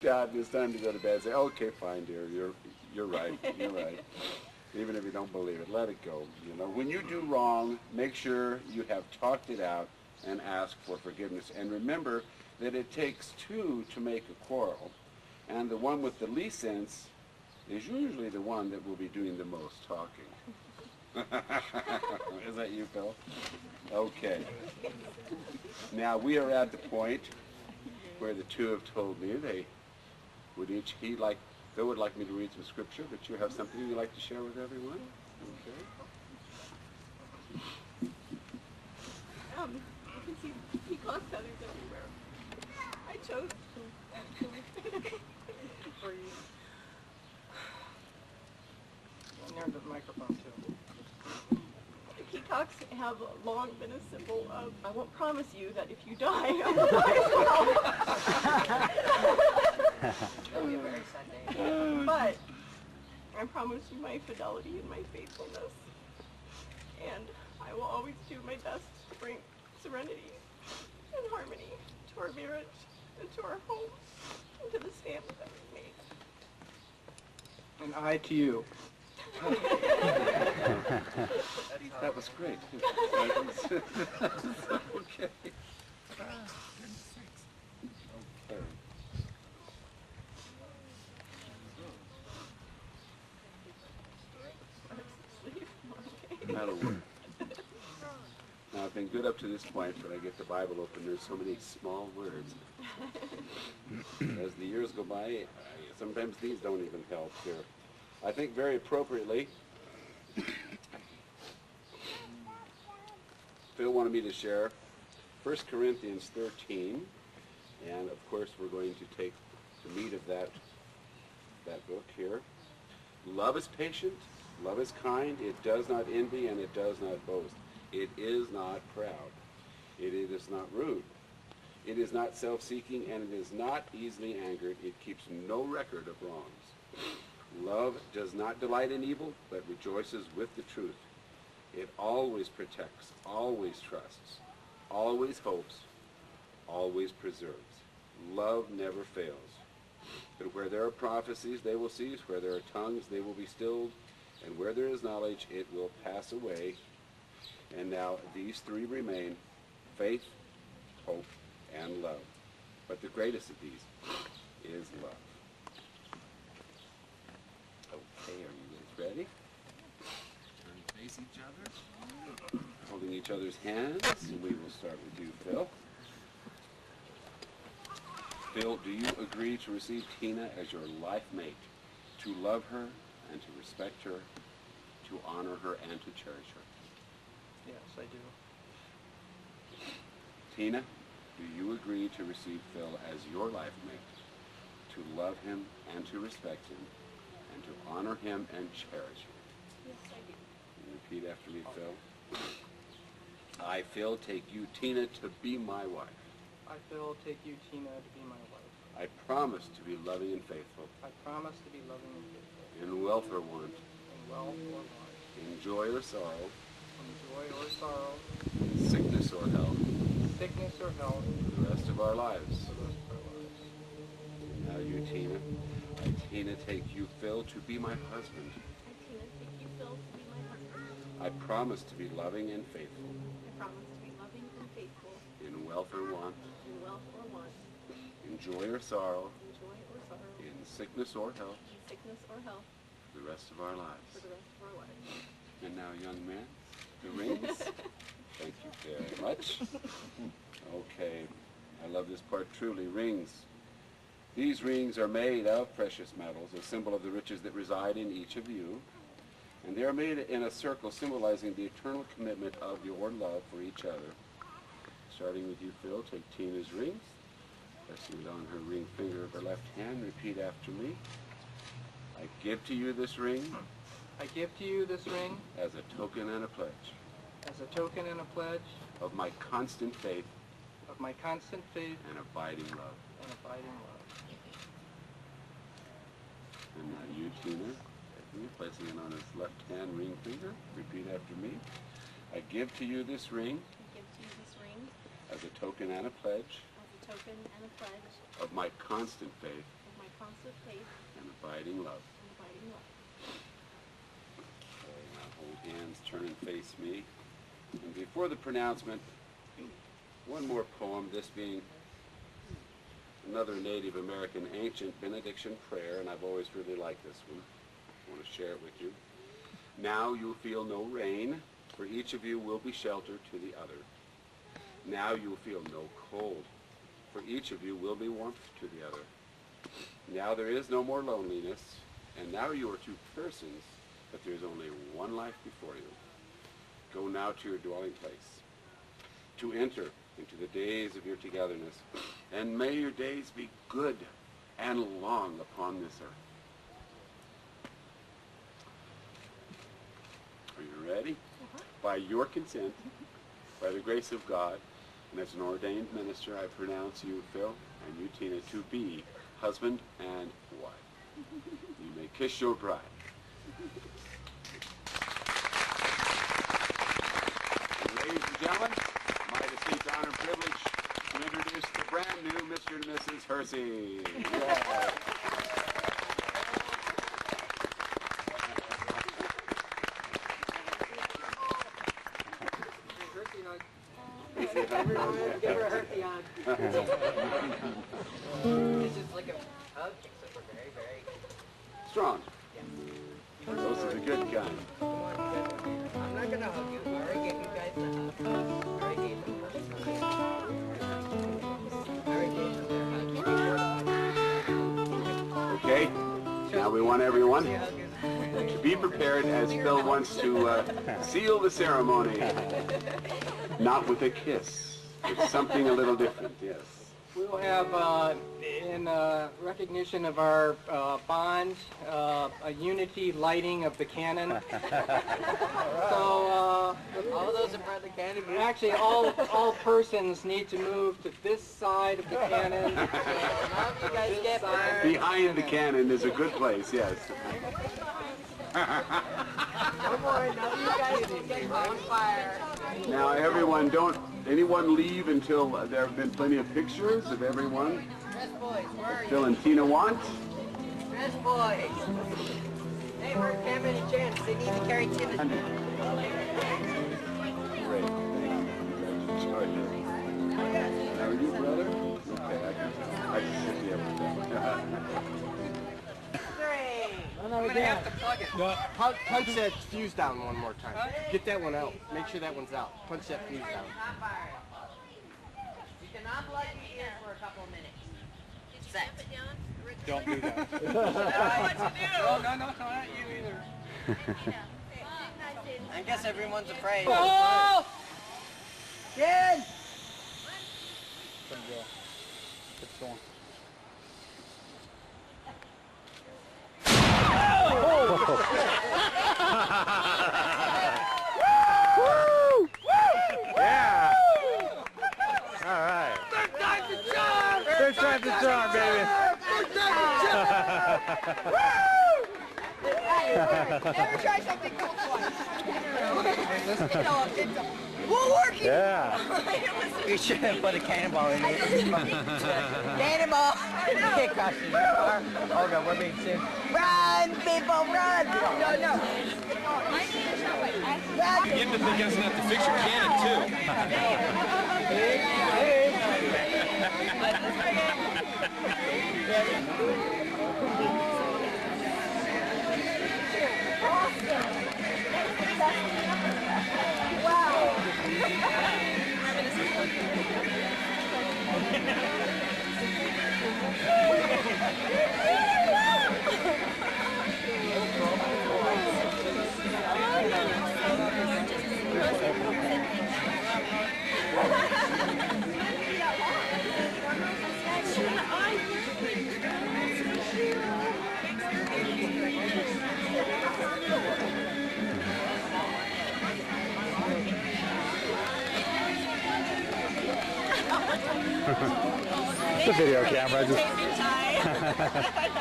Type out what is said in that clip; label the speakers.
Speaker 1: Dad, it's time to go to bed. Say, okay, fine, dear. You're right. You're right. Even if you don't believe it, let it go. You know, when you do wrong, make sure you have talked it out and ask for forgiveness. And remember that it takes two to make a quarrel, and the one with the least sense is usually the one that will be doing the most talking. Is that you, Phil? Okay. Now we are at the point where the two have told me they would each, Phil would like me to read some scripture, but you have something you'd like to share with everyone? Okay.
Speaker 2: You can see peacock feathers everywhere. I chose for you.
Speaker 3: Near the microphone too.
Speaker 2: The peacocks have long been a symbol of, I won't promise you that if you die, I will die as well.
Speaker 3: That'll be a very sad day.
Speaker 2: But I promise you my fidelity and my faithfulness. And I will always do my best to bring serenity and harmony to our marriage and to our home and to this family that we made.
Speaker 3: And I to you.
Speaker 1: That was great. Okay. Okay. That'll work. Now, I've been good up to this point, but I get the Bible open. There's so many small words. As the years go by, sometimes these don't even help here. I think very appropriately, Phil wanted me to share 1 Corinthians 13, and of course we're going to take the meat of that book here. Love is patient, love is kind, it does not envy, and it does not boast. It is not proud. It is not rude. It is not self-seeking, and it is not easily angered. It keeps no record of wrongs. Love does not delight in evil, but rejoices with the truth. It always protects, always trusts, always hopes, always preserves. Love never fails. But where there are prophecies, they will cease. Where there are tongues, they will be stilled. And where there is knowledge, it will pass away. And now these three remain: faith, hope, and love. But the greatest of these is love. Okay, are you guys ready? Turn face each other. Holding each other's hands. And we will start with you, Phil. Phil, do you agree to receive Tina as your life mate, to love her and to respect her, to honor her and to cherish her?
Speaker 3: Yes, I do.
Speaker 1: Tina, do you agree to receive Phil as your life mate, to love him and to respect him, and to honor him and cherish him?
Speaker 2: Yes, I do.
Speaker 1: Repeat after me, Phil. I, Phil, take you, Tina, to be my wife.
Speaker 3: I, Phil, take you, Tina, to be my wife.
Speaker 1: I promise to be loving and faithful,
Speaker 3: I promise to be loving and faithful,
Speaker 1: in wealth or want,
Speaker 3: in wealth or want,
Speaker 1: in joy or sorrow,
Speaker 3: in joy or sorrow,
Speaker 1: in sickness or health,
Speaker 3: in sickness or health,
Speaker 1: for the rest of our lives.
Speaker 3: for the rest of our lives.
Speaker 1: Now you, Tina. I, Tina, take you, Phil, to be my husband.
Speaker 2: I, Tina, take you, Phil, to be my husband.
Speaker 1: I promise to be loving and faithful,
Speaker 2: I promise to be loving and faithful,
Speaker 1: in wealth or want,
Speaker 2: in wealth or want,
Speaker 1: in joy or sorrow,
Speaker 2: in joy or sorrow,
Speaker 1: in sickness or health,
Speaker 2: in sickness or health,
Speaker 1: for the rest of our lives.
Speaker 2: for the rest of our lives.
Speaker 1: And now, young man, the rings. Thank you very much. Okay, I love this part truly. Rings. These rings are made of precious metals, a symbol of the riches that reside in each of you. And they are made in a circle symbolizing the eternal commitment of your love for each other. Starting with you, Phil, take Tina's rings. Pressing it on her ring finger of her left hand. Repeat after me. I give to you this ring
Speaker 3: I give to you this ring
Speaker 1: as a token and a pledge
Speaker 3: as a token and a pledge
Speaker 1: of my constant faith
Speaker 3: of my constant faith
Speaker 1: and abiding love.
Speaker 3: and abiding love.
Speaker 1: And now you, Tina, placing it on his left hand ring finger. Repeat after me. I give to you this ring
Speaker 2: I give to you this ring
Speaker 1: as a token and a pledge
Speaker 2: as a token and a pledge
Speaker 1: of my constant faith
Speaker 2: of constant faith,
Speaker 1: and abiding love.
Speaker 2: and abiding love.
Speaker 1: Okay, now hold hands, turn and face me. And before the pronouncement, one more poem, this being another Native American ancient benediction prayer, and I've always really liked this one. I want to share it with you. Now you'll feel no rain, for each of you will be shelter to the other. Now you'll feel no cold, for each of you will be warmth to the other. Now there is no more loneliness, and now you are two persons, but there is only one life before you. Go now to your dwelling place, to enter into the days of your togetherness, and may your days be good and long upon this earth. Are you ready? By your consent, by the grace of God, and as an ordained minister, I pronounce you, Phil, and you, Tina, to be husband and wife. You may kiss your bride. And ladies and gentlemen, my distinct honor and privilege to introduce the brand new Mr. and Mrs. Hersey. Yeah.
Speaker 3: Everyone, give her a herpy on. This is like a hug, except for very, very
Speaker 1: Strong. Those are the good kind.
Speaker 3: Come on, I'm not gonna hug you. I already gave you guys the hug. I already gave them the hug. I already gave them their hug.
Speaker 1: Okay? Now we want everyone
Speaker 3: The hug is-
Speaker 1: to be prepared as Phil wants to seal the ceremony. Not with a kiss. It's something a little different, yes.
Speaker 3: We'll have, in recognition of our bond, a unity lighting of the cannon. So, all those in front of the cannon. Actually, all persons need to move to this side of the cannon. You guys get there.
Speaker 1: Behind the cannon is a good place, yes.
Speaker 3: Come on, now you guys can get on fire.
Speaker 1: Now everyone, don't anyone leave until there have been plenty of pictures of everyone
Speaker 3: Dress boys, where are you?
Speaker 1: Phil and Tina want.
Speaker 3: Dress boys. Hey, where's Cam and Chance? They need to carry Timothy.
Speaker 1: Great. Thank you. How are you, brother? Okay, I can sit here with that.
Speaker 3: I'm gonna have to plug it.
Speaker 4: Punch that fuse down one more time. Get that one out. Make sure that one's out. Punch that fuse down.
Speaker 5: You cannot plug your ears for a couple of minutes. Set.
Speaker 4: Don't do that.
Speaker 3: No, not you either. I guess everyone's afraid.
Speaker 4: Oh!
Speaker 3: Kid!
Speaker 6: Yeah! All right. Third time's the charm, baby.
Speaker 5: Never try something cool twice. We'll work it.
Speaker 6: Yeah.
Speaker 3: You should have put a cannonball in it.
Speaker 5: Cannonball.
Speaker 3: Can't cross your car. Oh God, we're being serious.
Speaker 5: Run, people, run. No.
Speaker 7: Get the thing doesn't have to fix your cannon too.
Speaker 6: It's a video camera. Just
Speaker 2: Saving time.